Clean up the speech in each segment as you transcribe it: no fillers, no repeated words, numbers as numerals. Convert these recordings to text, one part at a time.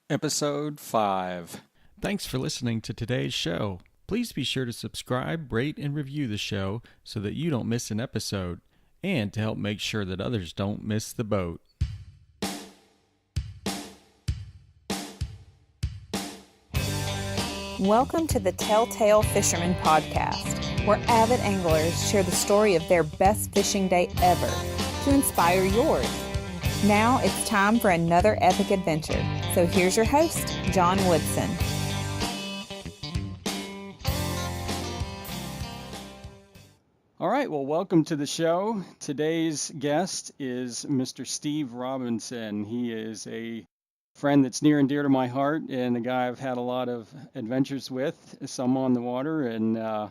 Episode 5. Thanks for listening to today's show. Please be sure to subscribe, rate, and review the show so that you don't miss an episode, and to help make sure that others don't miss the boat. Welcome to the Telltale Fisherman podcast, where avid anglers share the story of their best fishing day ever to inspire yours. Now it's time for another epic adventure. So here's your host, John Woodson. All right, well, welcome to the show. Today's guest is Mr. Steve Robinson. He is a friend that's near and dear to my heart and a guy I've had a lot of adventures with, some on the water and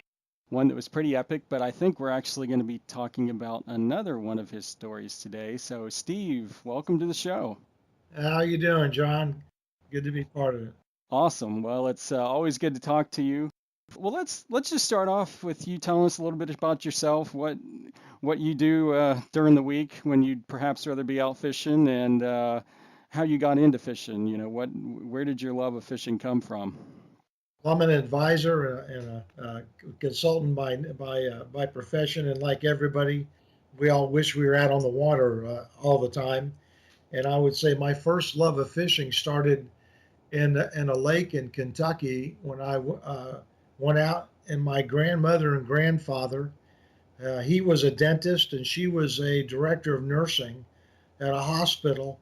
one that was pretty epic, but I think we're actually going to be talking about another one of his stories today. So, Steve, welcome to the show. How you doing, John? Good to be part of it. Awesome. Well, it's always good to talk to you. Well, let's just start off with you telling us a little bit about yourself, what you do during the week when you'd perhaps rather be out fishing, and how you got into fishing. You know, where did your love of fishing come from? Well, I'm an advisor and a consultant by profession, and like everybody, we all wish we were out on the water all the time. And I would say my first love of fishing started in a lake in Kentucky when I went out, and my grandmother and grandfather, he was a dentist and she was a director of nursing at a hospital,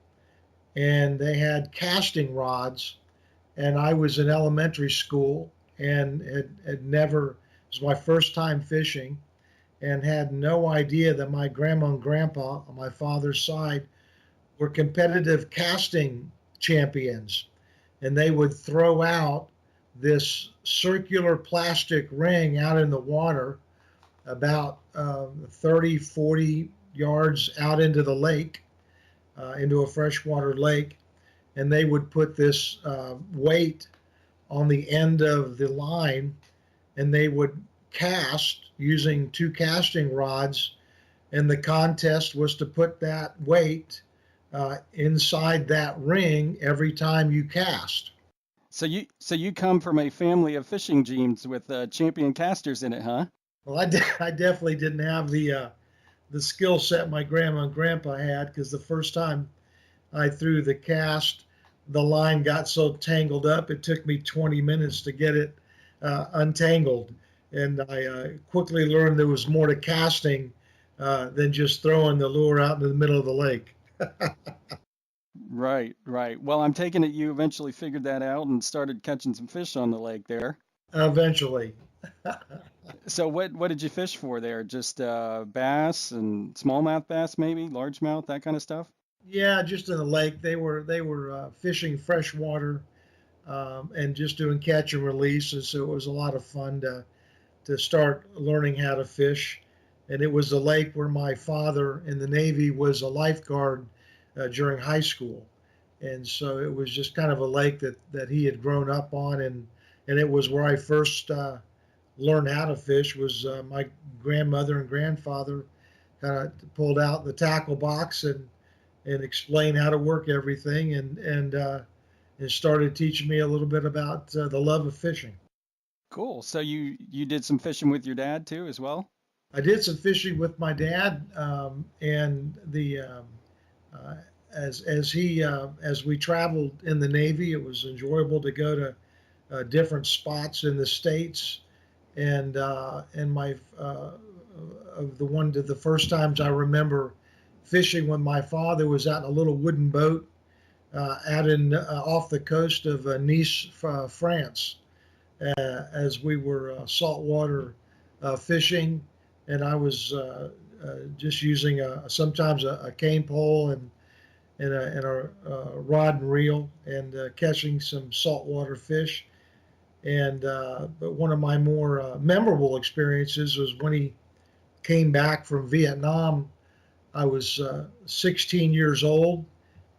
and they had casting rods, and I was in elementary school and had never, it was my first time fishing, and had no idea that my grandma and grandpa on my father's side were competitive casting champions, and they would throw out this circular plastic ring out in the water about 30, 40 yards out into the lake, into a freshwater lake, and they would put this weight on the end of the line, and they would cast using two casting rods, and the contest was to put that weight inside that ring every time you cast. So you come from a family of fishing genes with champion casters in it, huh? Well, I definitely didn't have the skill set my grandma and grandpa had, because the first time I threw the cast, the line got so tangled up, it took me 20 minutes to get it untangled. And I quickly learned there was more to casting than just throwing the lure out into the middle of the lake. Right. Well, I'm taking it you eventually figured that out and started catching some fish on the lake there. Eventually. So what did you fish for there? Just bass and smallmouth bass, maybe largemouth, that kind of stuff? Yeah, just in the lake. They were fishing freshwater and just doing catch and release, and so it was a lot of fun to start learning how to fish. And it was a lake where my father in the Navy was a lifeguard during high school, and so it was just kind of a lake that he had grown up on, and it was where I first learned how to fish. Was my grandmother and grandfather kind of pulled out the tackle box and explained how to work everything, and started teaching me a little bit about the love of fishing. Cool. So you did some fishing with your dad too, as well? I did some fishing with my dad, and as we traveled in the Navy, it was enjoyable to go to different spots in the States, and my of the first times I remember fishing when my father was out in a little wooden boat out in off the coast of Nice, France, as we were saltwater fishing, and I was just using sometimes a cane pole and a rod and reel, and catching some saltwater fish. And but one of my more memorable experiences was when he came back from Vietnam. I was 16 years old,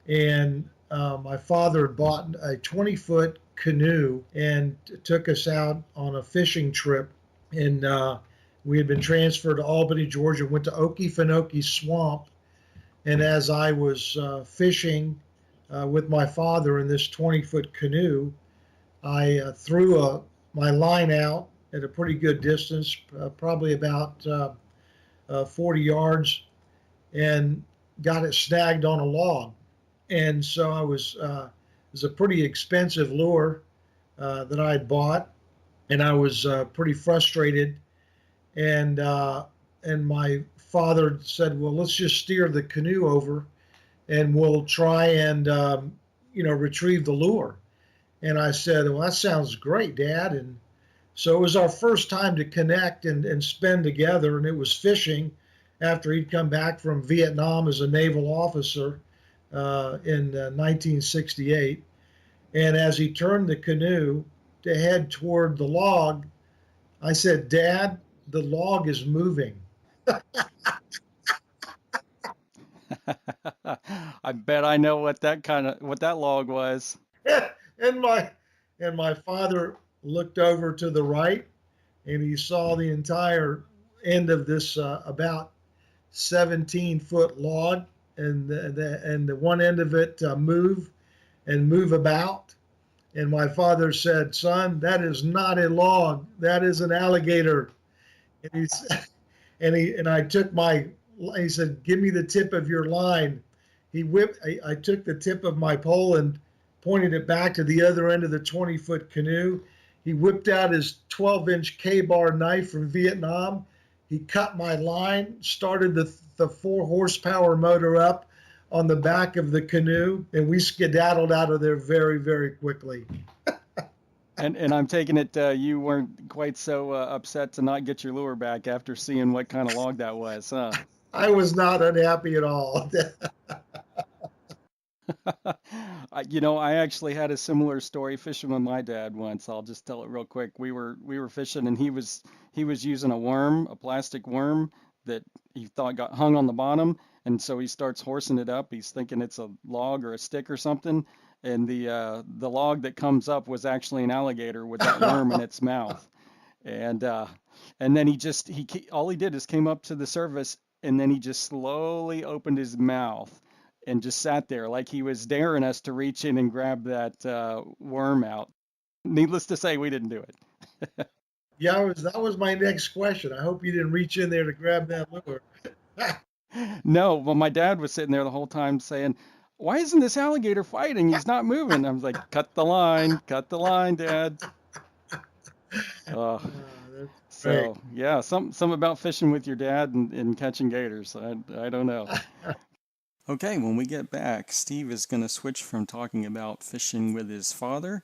and my father had bought a 20-foot canoe and took us out on a fishing trip. And we had been transferred to Albany, Georgia, went to Okefenokee Swamp. And as I was fishing with my father in this 20-foot canoe. I threw my line out at a pretty good distance, probably about 40 yards, and got it snagged on a log. And so it was a pretty expensive lure that I had bought, and I was pretty frustrated. And my father said, "Well, let's just steer the canoe over, and we'll try and retrieve the lure." And I said, "Well, that sounds great, Dad." And so it was our first time to connect and spend together, and it was fishing after he'd come back from Vietnam as a naval officer in 1968. And as he turned the canoe to head toward the log, I said, "Dad, the log is moving." I bet I know what that log was. and my father looked over to the right, and he saw the entire end of this about 17-foot log, and the one end of it move about. And my father said, "Son, that is not a log. That is an alligator." And I took he said, "Give me the tip of your line." I took the tip of my pole and pointed it back to the other end of the 20-foot canoe. He whipped out his 12-inch K-bar knife from Vietnam. He cut my line, started the 4-horsepower motor up on the back of the canoe, and we skedaddled out of there very, very quickly. And I'm taking it you weren't quite so upset to not get your lure back after seeing what kind of log that was, huh? I was not unhappy at all. I actually had a similar story fishing with my dad once. I'll just tell it real quick. We were fishing, and he was using a plastic worm that he thought got hung on the bottom, and so he starts horsing it up. He's thinking it's a log or a stick or something, and the log that comes up was actually an alligator with that worm in its mouth. And then all he did is came up to the surface, and then he just slowly opened his mouth and just sat there like he was daring us to reach in and grab that worm out. Needless to say, we didn't do it. Yeah, that was my next question. I hope you didn't reach in there to grab that lure. No, well, my dad was sitting there the whole time saying, "Why isn't this alligator fighting? He's not moving." I was like, "Cut the line, Dad." So yeah, some about fishing with your dad and catching gators. I don't know. Okay, when we get back, Steve is going to switch from talking about fishing with his father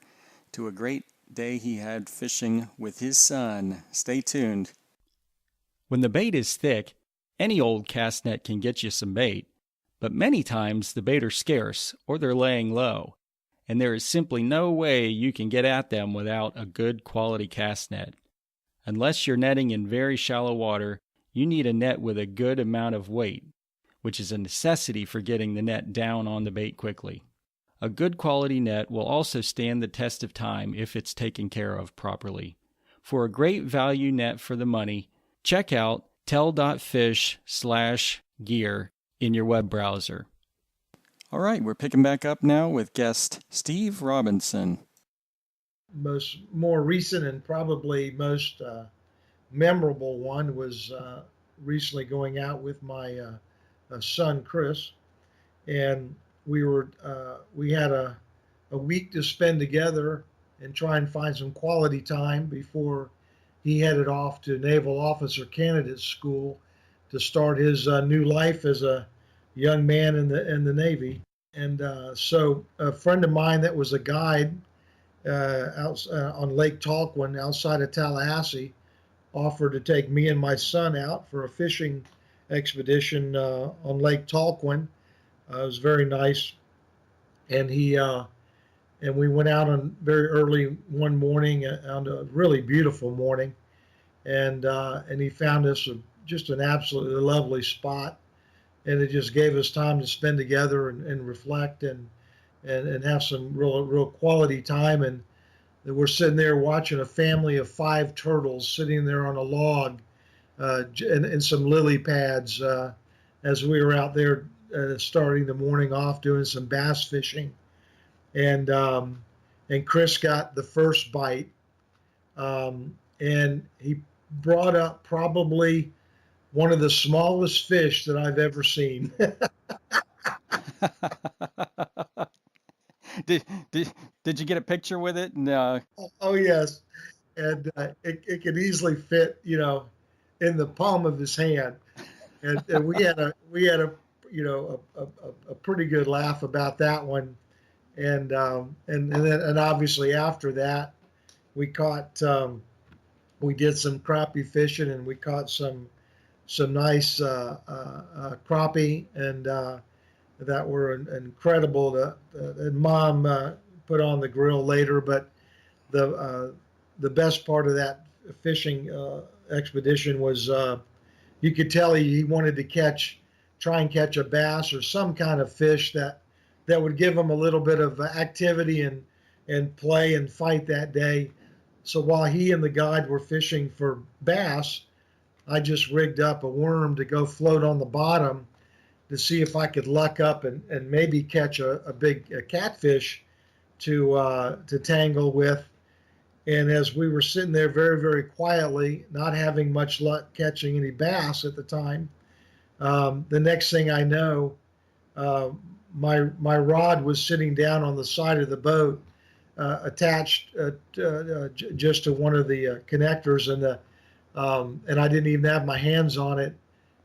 to a great day he had fishing with his son. Stay tuned. When the bait is thick, any old cast net can get you some bait, but many times the bait are scarce or they're laying low, and there is simply no way you can get at them without a good quality cast net. Unless you're netting in very shallow water, you need a net with a good amount of weight, which is a necessity for getting the net down on the bait quickly. A good quality net will also stand the test of time if it's taken care of properly. For a great value net for the money, check out tell.fish/gear in your web browser. All right, we're picking back up now with guest Steve Robinson. More recent and probably most memorable one was recently going out with my son Chris, and we had a week to spend together and try and find some quality time before he headed off to Naval Officer Candidate School to start his new life as a young man in the Navy. And so a friend of mine that was a guide out on Lake Talquin outside of Tallahassee offered to take me and my son out for a fishing expedition on Lake Talquin. It was very nice, and we went out on very early one morning on a really beautiful morning, and he found us just an absolutely lovely spot, and it just gave us time to spend together and reflect and have some real quality time. And we're sitting there watching a family of 5 turtles sitting there on a log and some lily pads as we were out there starting the morning off doing some bass fishing, and Chris got the first bite, and he brought up probably one of the smallest fish that I've ever seen. did, did did you get a picture with it? And Oh yes, and it could easily fit, in the palm of his hand. And we had a a pretty good laugh about that one. And obviously after that we did some crappie fishing, and we caught some nice crappie, and that were incredible. And Mom put on the grill later, but the best part of that fishing expedition was you could tell he wanted to try and catch a bass or some kind of fish that would give him a little bit of activity and play and fight that day. So while he and the guide were fishing for bass, I just rigged up a worm to go float on the bottom to see if I could luck up and maybe catch a big catfish to tangle with. And as we were sitting there very, very quietly, not having much luck catching any bass at the time, the next thing I know, my rod was sitting down on the side of the boat, attached just to one of the connectors, and I didn't even have my hands on it,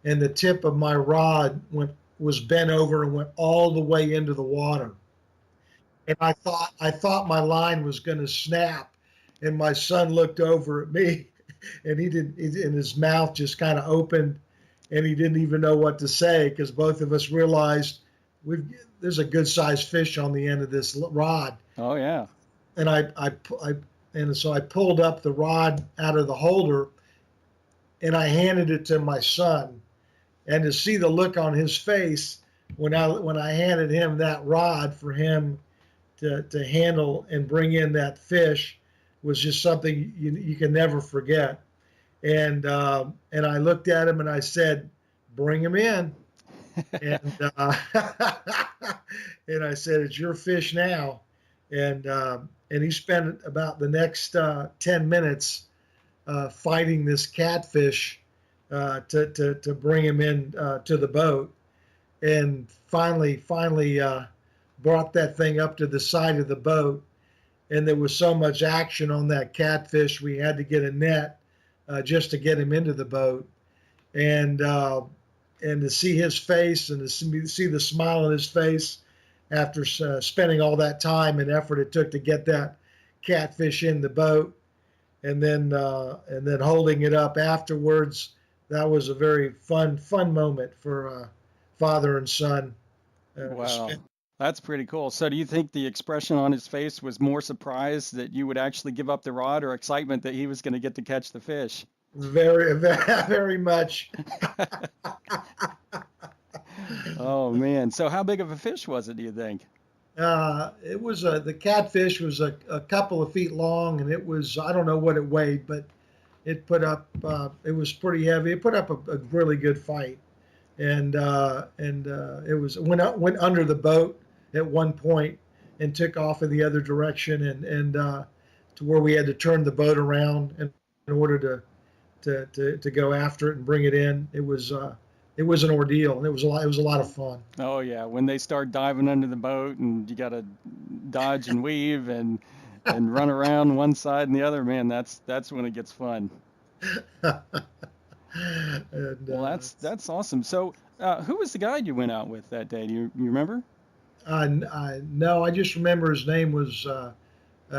and the tip of my rod was bent over and went all the way into the water. And I thought my line was going to snap, and my son looked over at me, and and his mouth just kind of opened, and he didn't even know what to say, because both of us realized there's a good sized fish on the end of this rod. oh yeah. And so I pulled up the rod out of the holder, and I handed it to my son. And to see the look on his face when I handed him that rod for him to handle and bring in that fish was just something you can never forget. And I looked at him and I said, "Bring him in." and and I said, "It's your fish now." And he spent about the next 10 minutes fighting this catfish to bring him in to the boat, and finally brought that thing up to the side of the boat. And there was so much action on that catfish, we had to get a net just to get him into the boat. And to see his face and to see the smile on his face after spending all that time and effort it took to get that catfish in the boat, and then holding it up afterwards, that was a very fun moment for father and son. Wow. That's pretty cool. So do you think the expression on his face was more surprise that you would actually give up the rod, or excitement that he was going to get to catch the fish? Very, very, very much. Oh man. So how big of a fish was it, do you think? It was the catfish was a couple of feet long, and it was, I don't know what it weighed, but it put up it was pretty heavy. It put up a really good fight, and it went under the boat at one point and took off in the other direction, and to where we had to turn the boat around in order to go after it and bring it in. It was an ordeal, and it was a lot of fun. Oh yeah, when they start diving under the boat and you got to dodge and weave and run around one side and the other, man, that's when it gets fun. Well, that's awesome. So, who was the guide you went out with that day? Do you remember? No, I just remember his name was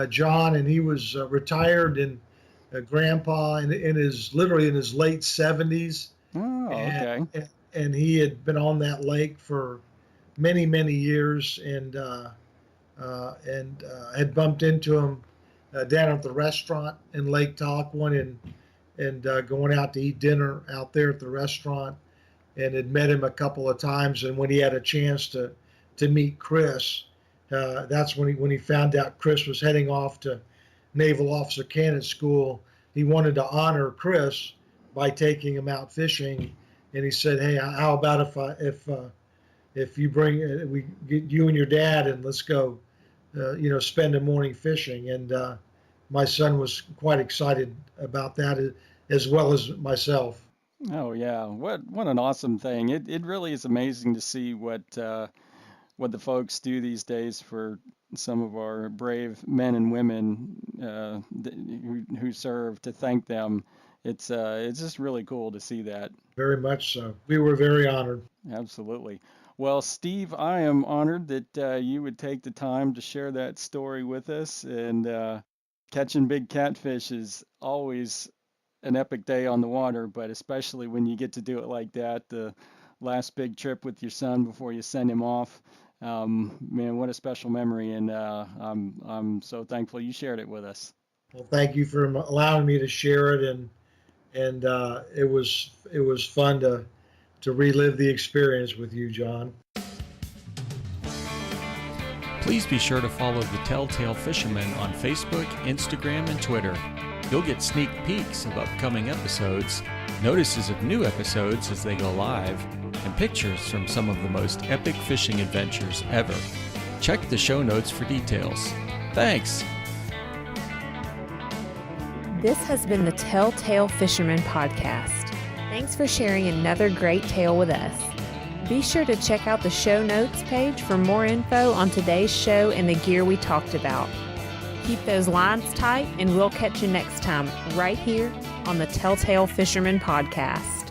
John, and he was retired and grandpa literally in his late 70s. Oh, okay. And he had been on that lake for many, many years, and had bumped into him down at the restaurant in Lake Tahquin, and going out to eat dinner out there at the restaurant, and had met him a couple of times. And when he had a chance to meet Chris, that's when he found out Chris was heading off to Naval Officer Candidate School. He wanted to honor Chris by taking him out fishing, and he said, "Hey, how about if you bring, we get you and your dad and let's go, spend a morning fishing. And my son was quite excited about that as well as myself. Oh yeah, what an awesome thing! It really is amazing to see what the folks do these days for some of our brave men and women who serve, to thank them. It's just really cool to see that. Very much so. We were very honored. Absolutely. Well, Steve, I am honored that you would take the time to share that story with us. And catching big catfish is always an epic day on the water, but especially when you get to do it like that, the last big trip with your son before you send him off. Man, what a special memory, and I'm so thankful you shared it with us. Well, thank you for allowing me to share it, and it was fun to relive the experience with you, John. Please be sure to follow the Telltale Fisherman on Facebook, Instagram, and Twitter. You'll get sneak peeks of upcoming episodes, notices of new episodes as they go live, and pictures from some of the most epic fishing adventures ever. Check the show notes for details. Thanks! This has been the Telltale Fisherman podcast. Thanks for sharing another great tale with us. Be sure to check out the show notes page for more info on today's show and the gear we talked about. Keep those lines tight, and we'll catch you next time right here on the Telltale Fisherman podcast.